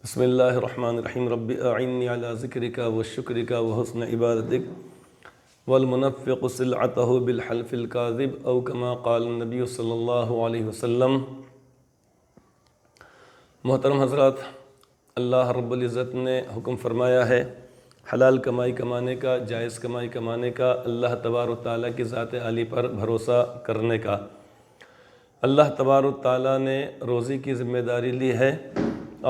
بسم اللہ الرحمن الرحیم رب اعنی علی ذکرک و شکرک و حسن عبادتک والمنفق سلعتہ بالحلف الکاذب او کما قال النبی صلی اللہ علیہ وسلم۔ محترم حضرات، اللہ رب العزت نے حکم فرمایا ہے حلال کمائی کمانے کا، جائز کمائی کمانے کا، اللہ تبارک و تعالیٰ کی ذات عالی پر بھروسہ کرنے کا۔ اللہ تبارک و تعالیٰ نے روزی کی ذمہ داری لی ہے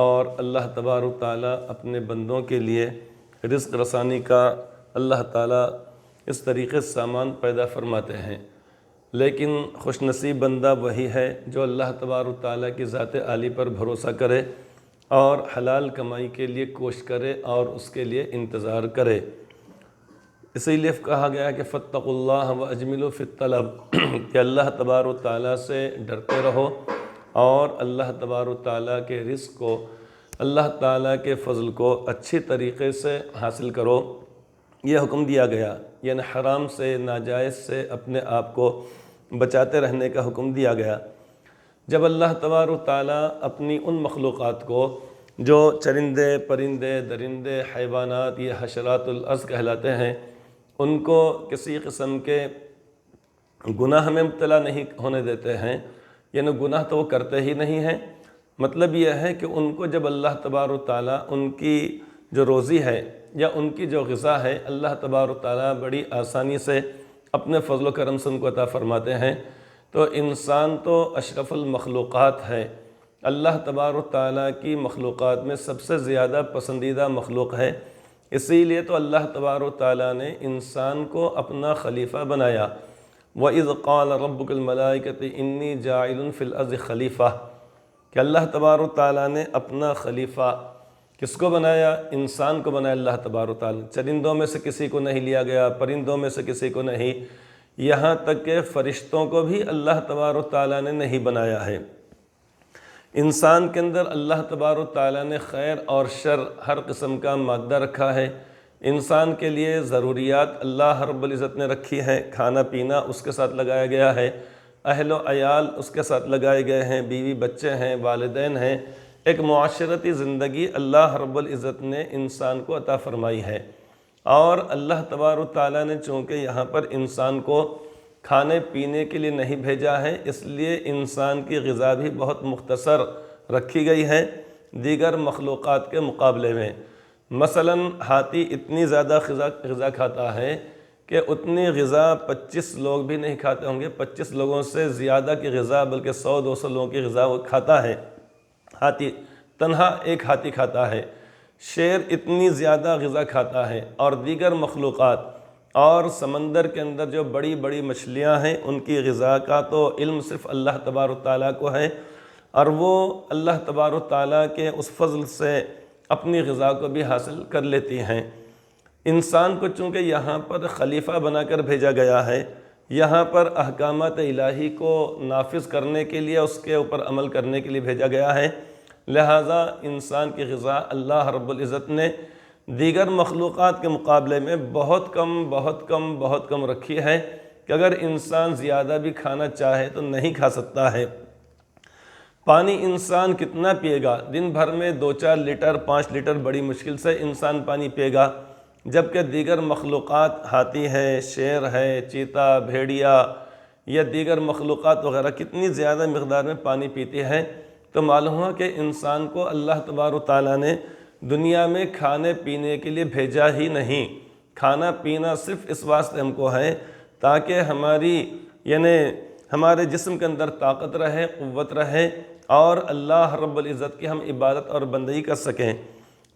اور اللہ تبارک و تعالیٰ اپنے بندوں کے لیے رزق رسانی کا اللہ تعالیٰ اس طریقے سے سامان پیدا فرماتے ہیں، لیکن خوش نصیب بندہ وہی ہے جو اللہ تبارک و تعالیٰ کی ذات عالی پر بھروسہ کرے اور حلال کمائی کے لیے کوشش کرے اور اس کے لیے انتظار کرے۔ اسی لیے کہا گیا کہ فاتقوا اللہ واجملوا فی الطلب کہ اللہ تبارک و تعالیٰ سے ڈرتے رہو اور اللہ تبارک و تعالیٰ کے رزق کو، اللہ تعالیٰ کے فضل کو اچھی طریقے سے حاصل کرو۔ یہ حکم دیا گیا، یعنی حرام سے، ناجائز سے اپنے آپ کو بچاتے رہنے کا حکم دیا گیا۔ جب اللہ تبارک و تعالیٰ اپنی ان مخلوقات کو جو چرندے، پرندے، درندے، حیوانات، یہ حشرات الارض کہلاتے ہیں، ان کو کسی قسم کے گناہ میں مبتلا نہیں ہونے دیتے ہیں، یعنی گناہ تو وہ کرتے ہی نہیں ہیں۔ مطلب یہ ہے کہ ان کو جب اللہ تبارک و تعالیٰ ان کی جو روزی ہے یا ان کی جو غذا ہے، اللہ تبارک و تعالیٰ بڑی آسانی سے اپنے فضل و کرم سے ان کو عطا فرماتے ہیں، تو انسان تو اشرف المخلوقات ہے، اللہ تبارک و تعالیٰ کی مخلوقات میں سب سے زیادہ پسندیدہ مخلوق ہے۔ اسی لیے تو اللہ تبارک و تعالیٰ نے انسان کو اپنا خلیفہ بنایا۔ وَإِذْ قَالَ رَبُّكَ الْمَلَائِكَةِ إِنِّي جَاعِلٌ فِي الْأَرْضِ خلیفہ کہ اللہ تبارک و تعالیٰ نے اپنا خلیفہ کس کو بنایا؟ انسان کو بنایا اللہ تبارک و تعالیٰ۔ چرندوں میں سے کسی کو نہیں لیا گیا، پرندوں میں سے کسی کو نہیں، یہاں تک کہ فرشتوں کو بھی اللہ تبارک و تعالیٰ نے نہیں بنایا ہے۔ انسان کے اندر اللہ تبارک و تعالیٰ نے خیر اور شر ہر قسم کا مادہ رکھا ہے۔ انسان کے لیے ضروریات اللہ رب العزت نے رکھی ہے، کھانا پینا اس کے ساتھ لگایا گیا ہے، اہل و عیال اس کے ساتھ لگائے گئے ہیں، بیوی بچے ہیں، والدین ہیں، ایک معاشرتی زندگی اللہ رب العزت نے انسان کو عطا فرمائی ہے۔ اور اللہ تبارک و تعالیٰ نے چونکہ یہاں پر انسان کو کھانے پینے کے لیے نہیں بھیجا ہے، اس لیے انسان کی غذا بھی بہت مختصر رکھی گئی ہے دیگر مخلوقات کے مقابلے میں۔ مثلاً ہاتھی اتنی زیادہ غذا کھاتا ہے کہ اتنی غذا 25 لوگ بھی نہیں کھاتے ہوں گے، 25 لوگوں سے زیادہ کی غذا، بلکہ 100-200 لوگوں کی غذا وہ کھاتا ہے۔ ہاتھی تنہا ایک ہاتھی کھاتا ہے، شیر اتنی زیادہ غذا کھاتا ہے، اور دیگر مخلوقات اور سمندر کے اندر جو بڑی بڑی مچھلیاں ہیں ان کی غذا کا تو علم صرف اللہ تبارک و تعالیٰ کو ہے، اور وہ اللہ تبارک و تعالیٰ کے اس فضل سے اپنی غذا کو بھی حاصل کر لیتی ہیں۔ انسان کو چونکہ یہاں پر خلیفہ بنا کر بھیجا گیا ہے، یہاں پر احکامات الہی کو نافذ کرنے کے لیے، اس کے اوپر عمل کرنے کے لیے بھیجا گیا ہے، لہٰذا انسان کی غذا اللہ رب العزت نے دیگر مخلوقات کے مقابلے میں بہت کم رکھی ہے کہ اگر انسان زیادہ بھی کھانا چاہے تو نہیں کھا سکتا ہے۔ پانی انسان کتنا پیے گا؟ دن بھر میں 2-4 لیٹر 5 لیٹر بڑی مشکل سے انسان پانی پیے گا، جبکہ دیگر مخلوقات ہاتھی ہے، شیر ہے، چیتا، بھیڑیا یا دیگر مخلوقات وغیرہ کتنی زیادہ مقدار میں پانی پیتی ہے۔ تو معلوم ہوا کہ انسان کو اللہ تبارک و تعالیٰ نے دنیا میں کھانے پینے کے لیے بھیجا ہی نہیں، کھانا پینا صرف اس واسطے ہم کو ہے تاکہ ہمارے جسم کے اندر طاقت رہے، قوت رہے، اور اللہ رب العزت کی ہم عبادت اور بندگی کر سکیں۔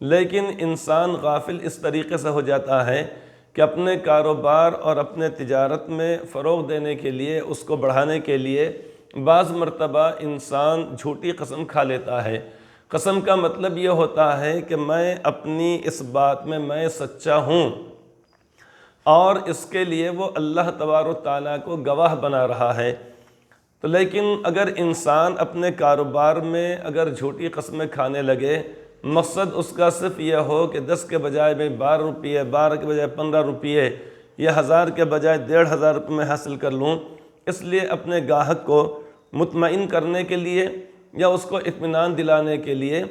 لیکن انسان غافل اس طریقے سے ہو جاتا ہے کہ اپنے کاروبار اور اپنے تجارت میں فروغ دینے کے لیے، اس کو بڑھانے کے لیے بعض مرتبہ انسان جھوٹی قسم کھا لیتا ہے۔ قسم کا مطلب یہ ہوتا ہے کہ میں اپنی اس بات میں میں سچا ہوں، اور اس کے لیے وہ اللہ تبارک و تعالیٰ کو گواہ بنا رہا ہے۔ تو لیکن اگر انسان اپنے کاروبار میں اگر جھوٹی قسمیں کھانے لگے، مقصد اس کا صرف یہ ہو کہ 10 کے بجائے میں 12 روپیے، 12 کے بجائے 15 روپیے، یا 1000 کے بجائے 1500 روپے میں حاصل کر لوں، اس لیے اپنے گاہک کو مطمئن کرنے کے لیے یا اس کو اطمینان دلانے کے لیے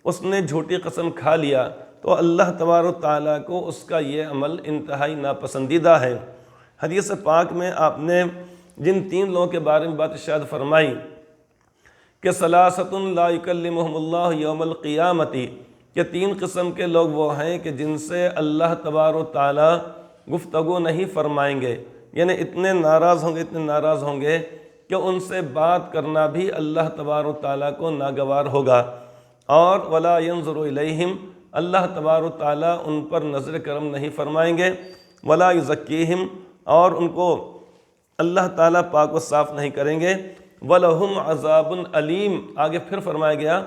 اس نے جھوٹی قسم کھا لیا تو اللہ تبارک و تعالیٰ کو اس کا یہ عمل انتہائی ناپسندیدہ ہے۔ حدیث پاک میں آپ نے جن 3 لوگوں کے بارے میں بات ارشاد فرمائی کہ ثلاثۃ لا یکلمہم اللہ یوم القیامتی، کہ 3 قسم کے لوگ وہ ہیں کہ جن سے اللہ تبارک و تعالیٰ گفتگو نہیں فرمائیں گے، یعنی اتنے ناراض ہوں گے کہ ان سے بات کرنا بھی اللہ تبارک و تعالیٰ کو ناگوار ہوگا۔ اور ولا ینظر الیہم، اللہ تبارک و تعالیٰ ان پر نظر کرم نہیں فرمائیں گے، ولا یزکیہم، اور ان کو اللہ تعالیٰ پاک و صاف نہیں کریں گے، وَلَهُمْ عَذَابٌ علیم، آگے پھر فرمایا گیا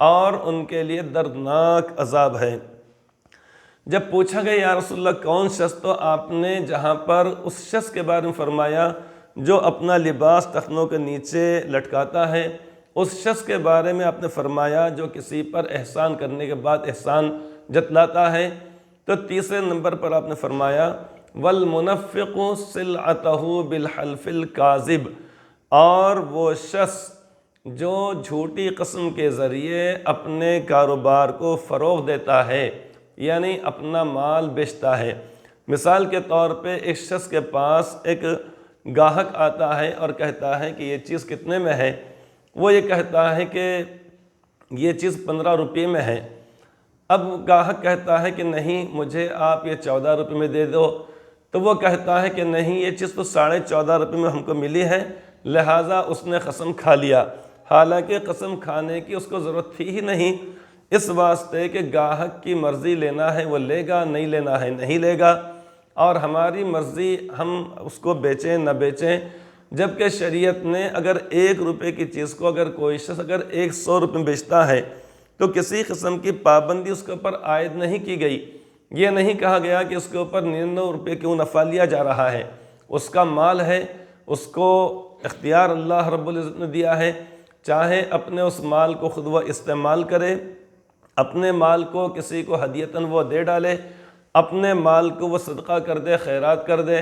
اور ان کے لیے دردناک عذاب ہے۔ جب پوچھا گیا یا رسول اللہ کون شخص، تو آپ نے جہاں پر اس شخص کے بارے میں فرمایا جو اپنا لباس ٹخنوں کے نیچے لٹکاتا ہے، اس شخص کے بارے میں آپ نے فرمایا جو کسی پر احسان کرنے کے بعد احسان جتلاتا ہے، تو تیسرے نمبر پر آپ نے فرمایا وَالْمُنَفِّقُ سِلْعَتَهُ بِالْحَلْفِ الْكَاذِبِ، اور وہ شخص جو جھوٹی قسم کے ذریعے اپنے کاروبار کو فروغ دیتا ہے، یعنی اپنا مال بیچتا ہے۔ مثال کے طور پہ ایک شخص کے پاس ایک گاہک آتا ہے اور کہتا ہے کہ یہ چیز کتنے میں ہے، وہ یہ کہتا ہے کہ یہ چیز 15 روپے میں ہے۔ اب گاہک کہتا ہے کہ نہیں مجھے آپ یہ 14 روپے میں دے دو، تو وہ کہتا ہے کہ نہیں یہ چیز تو 14.5 روپے میں ہم کو ملی ہے، لہٰذا اس نے قسم کھا لیا، حالانکہ قسم کھانے کی اس کو ضرورت تھی ہی نہیں، اس واسطے کہ گاہک کی مرضی لینا ہے وہ لے گا، نہیں لینا ہے نہیں لے گا، اور ہماری مرضی ہم اس کو بیچیں نہ بیچیں۔ جبکہ شریعت نے اگر 1 روپے کی چیز کو اگر کوئی شخص اگر 100 روپے میں بیچتا ہے تو کسی قسم کی پابندی اس کے اوپر عائد نہیں کی گئی، یہ نہیں کہا گیا کہ اس کے اوپر 99 روپے کیوں نفع لیا جا رہا ہے، اس کا مال ہے، اس کو اختیار اللہ رب العزت نے دیا ہے، چاہے اپنے اس مال کو خود وہ استعمال کرے، اپنے مال کو کسی کو ہدیتاً وہ دے ڈالے، اپنے مال کو وہ صدقہ کر دے، خیرات کر دے،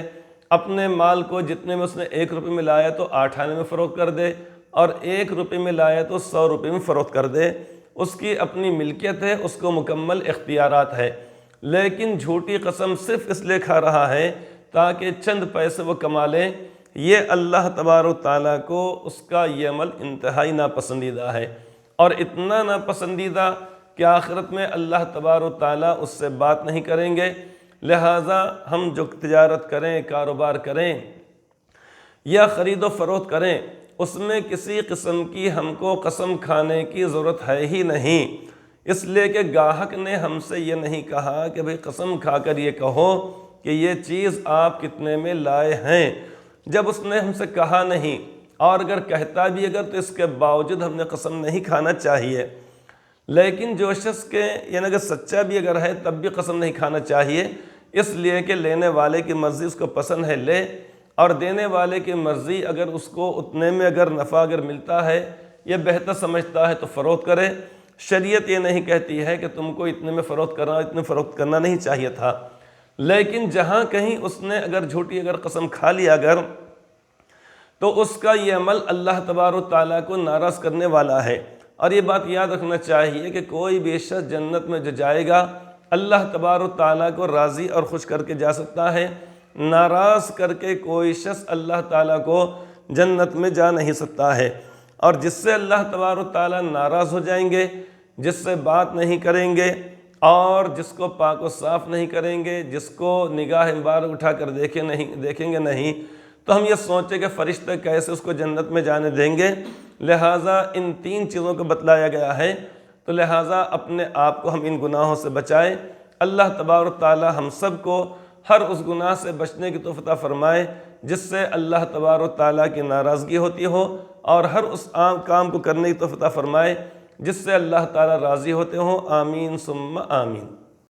اپنے مال کو جتنے میں اس نے 1 روپے میں لایا تو 8 آنے میں فروخت کر دے، اور 1 روپے میں لایا تو 100 روپے میں فروخت کر دے، اس کی اپنی ملکیت ہے، اس کو مکمل اختیارات ہے۔ لیکن جھوٹی قسم صرف اس لیے کھا رہا ہے تاکہ چند پیسے وہ کما لے، یہ اللہ تبارک و تعالیٰ کو اس کا یہ عمل انتہائی ناپسندیدہ ہے، اور اتنا ناپسندیدہ کہ آخرت میں اللہ تبارک و تعالیٰ اس سے بات نہیں کریں گے۔ لہٰذا ہم جو تجارت کریں، کاروبار کریں یا خرید و فروخت کریں، اس میں کسی قسم کی ہم کو قسم کھانے کی ضرورت ہے ہی نہیں، اس لیے کہ گاہک نے ہم سے یہ نہیں کہا کہ بھئی قسم کھا کر یہ کہو کہ یہ چیز آپ کتنے میں لائے ہیں۔ جب اس نے ہم سے کہا نہیں، اور اگر کہتا بھی اگر تو اس کے باوجود ہم نے قسم نہیں کھانا چاہیے۔ لیکن جو شخص کے یعنی اگر سچا بھی اگر ہے تب بھی قسم نہیں کھانا چاہیے، اس لیے کہ لینے والے کی مرضی اس کو پسند ہے لے، اور دینے والے کی مرضی اگر اس کو اتنے میں اگر نفع اگر ملتا ہے یا بہتر سمجھتا ہے تو فروخت کرے۔ شریعت یہ نہیں کہتی ہے کہ تم کو اتنے میں فروخت کرنا، اتنے فروخت کرنا نہیں چاہیے تھا، لیکن جہاں کہیں اس نے اگر جھوٹی اگر قسم کھا لیا اگر، تو اس کا یہ عمل اللہ تبارک و تعالیٰ کو ناراض کرنے والا ہے۔ اور یہ بات یاد رکھنا چاہیے کہ کوئی بھی شخص جنت میں جو جائے گا اللہ تبارک و تعالیٰ کو راضی اور خوش کر کے جا سکتا ہے، ناراض کر کے کوئی شخص اللہ تعالیٰ کو جنت میں جا نہیں سکتا ہے۔ اور جس سے اللہ تبارک و تعالیٰ ناراض ہو جائیں گے، جس سے بات نہیں کریں گے، اور جس کو پاک و صاف نہیں کریں گے، جس کو نگاہ مبارک اٹھا کر دیکھیں گے نہیں، تو ہم یہ سوچیں کہ فرشتے کیسے اس کو جنت میں جانے دیں گے۔ لہٰذا ان 3 چیزوں کو بتلایا گیا ہے، تو لہٰذا اپنے آپ کو ہم ان گناہوں سے بچائیں۔ اللہ تبارک و تعالی ہم سب کو ہر اس گناہ سے بچنے کی توفیق عطا فرمائے جس سے اللہ تبارک و تعالیٰ کی ناراضگی ہوتی ہو، اور ہر اس عام کام کو کرنے کی توفیق عطا فرمائے جس سے اللہ تعالیٰ راضی ہوتے ہوں۔ آمین ثم آمین۔